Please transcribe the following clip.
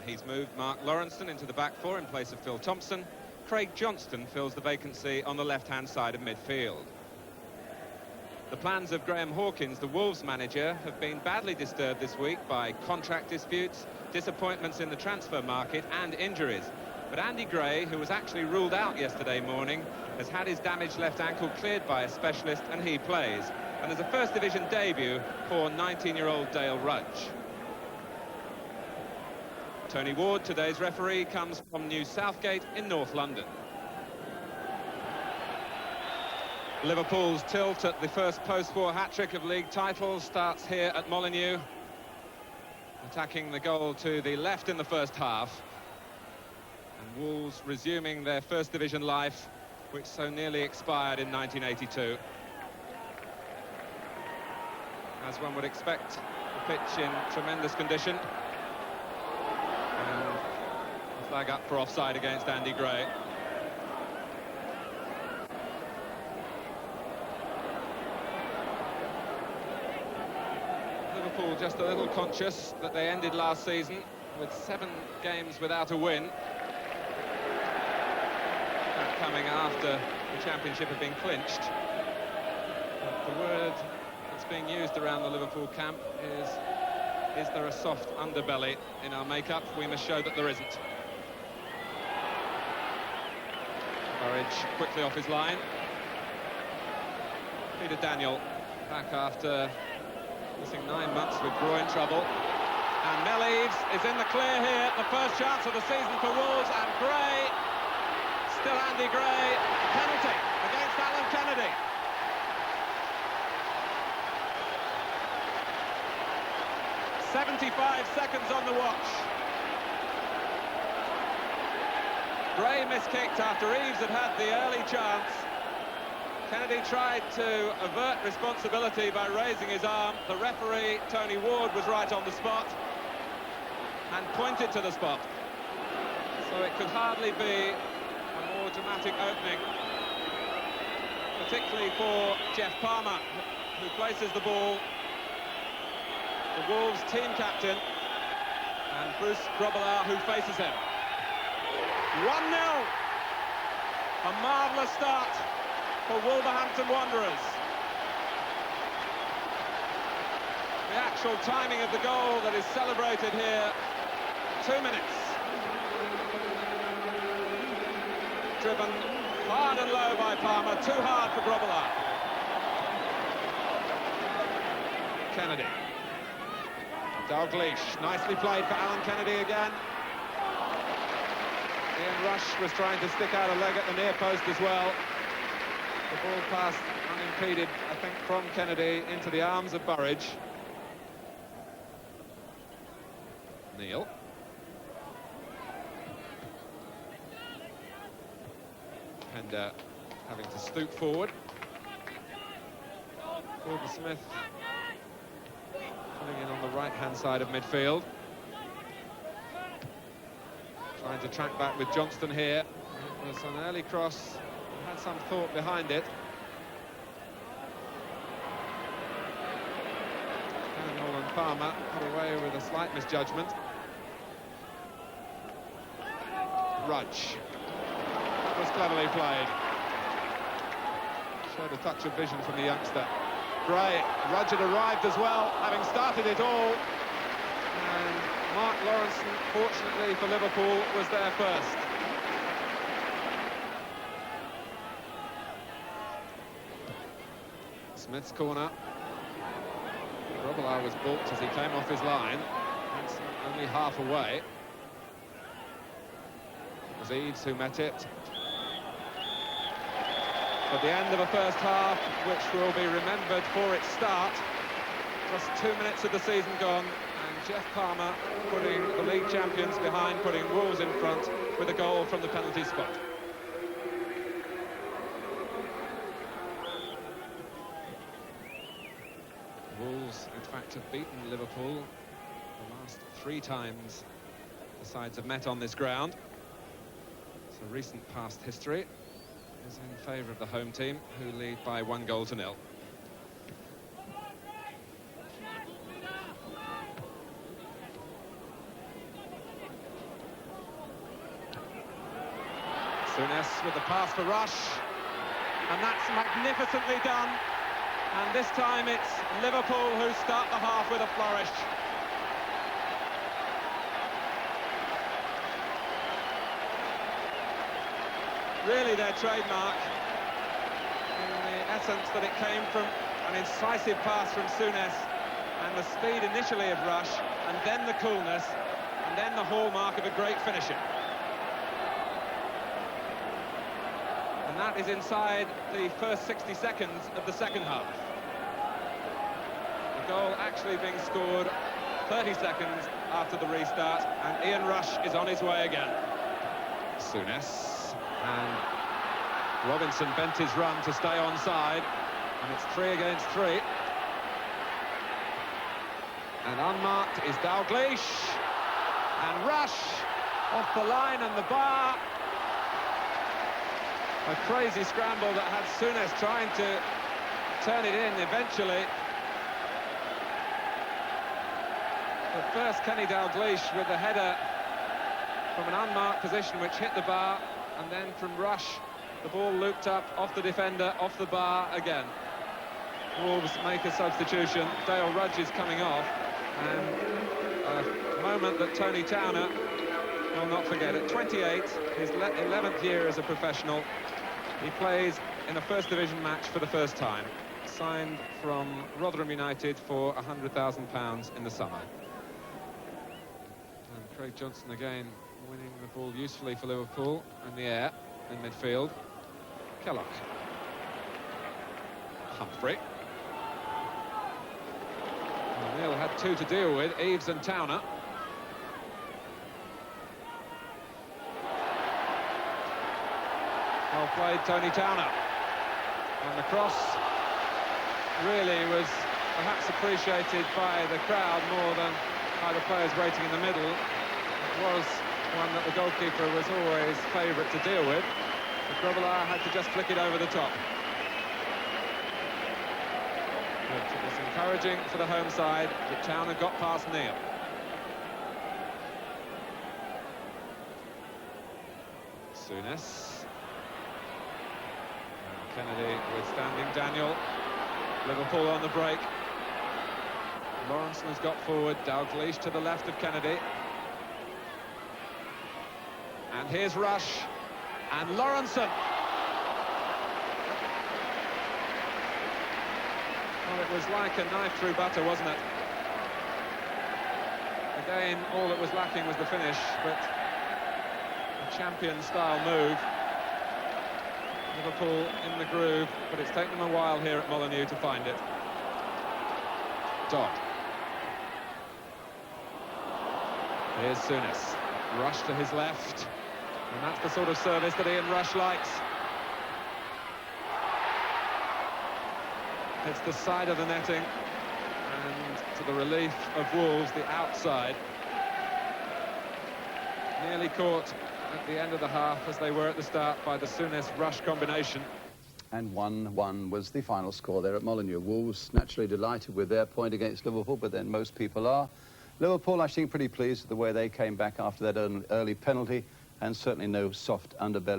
He's moved Mark Lawrenson into the back four in place of Phil Thompson. Craig Johnston fills the vacancy on the left-hand side of midfield. The plans of Graham Hawkins, the Wolves manager, have been badly disturbed this week by contract disputes, disappointments in the transfer market and injuries. But Andy Gray, who was actually ruled out yesterday morning, has had his damaged left ankle cleared by a specialist and he plays. And there's a First Division debut for 19-year-old Dale Rudge. Tony Ward, today's referee, comes from New Southgate in North London. Liverpool's tilt at the first post-war hat-trick of league titles starts here at Molyneux. Attacking the goal to the left in the first half. And Wolves resuming their First Division life, which so nearly expired in 1982. As one would expect, the pitch in tremendous condition. And a flag up for offside against Andy Gray. Liverpool just a little conscious that they ended last season with 7 games without a win. That coming after the championship had been clinched. But the word that's being used around the Liverpool camp is there a soft underbelly in our makeup? We must show that there isn't. Burridge quickly off his line. Peter Daniel back after missing 9 months with groin trouble. And Mel Eves is in the clear here. The first chance of the season for Wolves, and Gray, still Andy Gray, penalty against Alan Kennedy. "75 seconds on the watch." Gray miskicked after Eves had had the early chance. Kennedy tried to avert responsibility by raising his arm. The referee, Tony Ward, was right on the spot and pointed to the spot. So it could hardly be a more dramatic opening, particularly for Jeff Palmer, who places the ball. The Wolves team captain, and Bruce Grobbelaar, who faces him. 1-0. A marvellous start for Wolverhampton Wanderers. The actual timing of the goal that is celebrated here, 2 minutes. Driven hard and low by Palmer, too hard for Grobbelaar. Kennedy. Dalglish, nicely played for Alan Kennedy again. Ian Rush was trying to stick out a leg at the near post as well. The ball passed unimpeded, I think, from Kennedy into the arms of Burridge. Neil. Pender having to stoop forward. Gordon Smith coming in on the right-hand side of midfield. Trying to track back with Johnston here. It was an early cross. Had some thought behind it. Daniel and Palmer got away with a slight misjudgment. Rudge. That was cleverly played. Showed a touch of vision from the youngster. Gray. Rudge had arrived as well, having started it all. And Mark Lawrenson, fortunately for Liverpool, was there first. Smith's corner. Grobbelaar was balked as he came off his line. That's only half away. It was Eves who met it. At the end of a first half, which will be remembered for its start. Just 2 minutes of the season gone, and Jeff Palmer putting the league champions behind, putting Wolves in front with a goal from the penalty spot. Wolves, in fact, have beaten Liverpool the last 3 times the sides have met on this ground. So recent past history is in favour of the home team, who lead by 1-0. Souness with the pass for Rush, and that's magnificently done. And this time it's Liverpool who start the half with a flourish. Really their trademark, in the essence that it came from an incisive pass from Souness, and the speed initially of Rush, and then the coolness, and then the hallmark of a great finisher. And that is inside the first 60 seconds of the second half. The goal actually being scored 30 seconds after the restart, and Ian Rush is on his way again. Souness, and Robinson bent his run to stay onside, and it's 3 against 3. And unmarked is Dalglish, and Rush off the line and the bar. A crazy scramble that had Souness trying to turn it in eventually. But first Kenny Dalglish with the header from an unmarked position which hit the bar, and then from Rush the ball looped up off the defender, off the bar again. Wolves make a substitution. Dale Rudge is coming off, and a moment that Tony Towner will not forget. At 28, his 11th year as a professional, he plays in a first division match for the first time. Signed from Rotherham United for £100,000 in the summer. And Craig Johnstone again winning the ball usefully for Liverpool in the air, in midfield. Kellogg. Humphrey. O'Neill had 2 to deal with, Eaves and Towner. Well played, Tony Towner. And the cross really was perhaps appreciated by the crowd more than by the players waiting in the middle. It was one that the goalkeeper was always favourite to deal with. But Grobbelaar had to just flick it over the top. But it was encouraging for the home side that Towner got past Neil. Souness. Kennedy withstanding Daniel. Liverpool on the break. Lawrence has got forward. Dalglish to the left of Kennedy. And here's Rush. And Lawrenson. Well, it was like a knife through butter, wasn't it? Again, all that was lacking was the finish, but a champion-style move. Liverpool in the groove, but it's taken them a while here at Molyneux to find it. Dodd. Here's Souness. Rush to his left. And that's the sort of service that Ian Rush likes. It's the side of the netting. And to the relief of Wolves, the outside. Nearly caught at the end of the half, as they were at the start, by the Souness-Rush combination. And 1-1 was the final score there at Molyneux. Wolves naturally delighted with their point against Liverpool, but then most people are. Liverpool, I think, pretty pleased with the way they came back after that early penalty, and certainly no soft underbelly.